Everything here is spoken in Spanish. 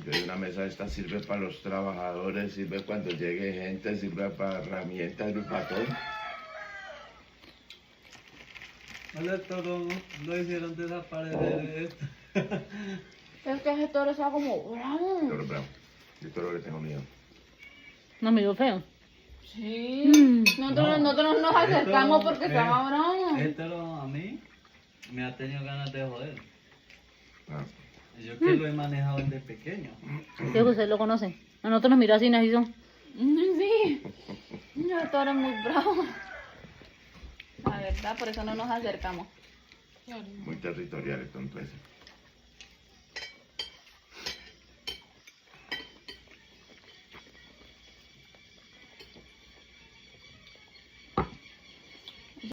Entonces una mesa esta sirve para los trabajadores, sirve cuando llegue gente, sirve para herramientas, sirve para todo. Hola, todo lo hicieron desaparecer esto. Es que ese toro está como bravo. Toro bravo. Yo toro le tengo miedo. No me dio feo. Sí. Nosotros nos acercamos porque estaba bravo. Esto a mí me ha tenido ganas de joder. Ah. Yo que lo he manejado desde pequeño. Creo que ustedes lo conocen. A nosotros nos miró así, así son. Sí. El toro es muy bravo. La verdad, por eso no nos acercamos. Muy territorial el tonto ese.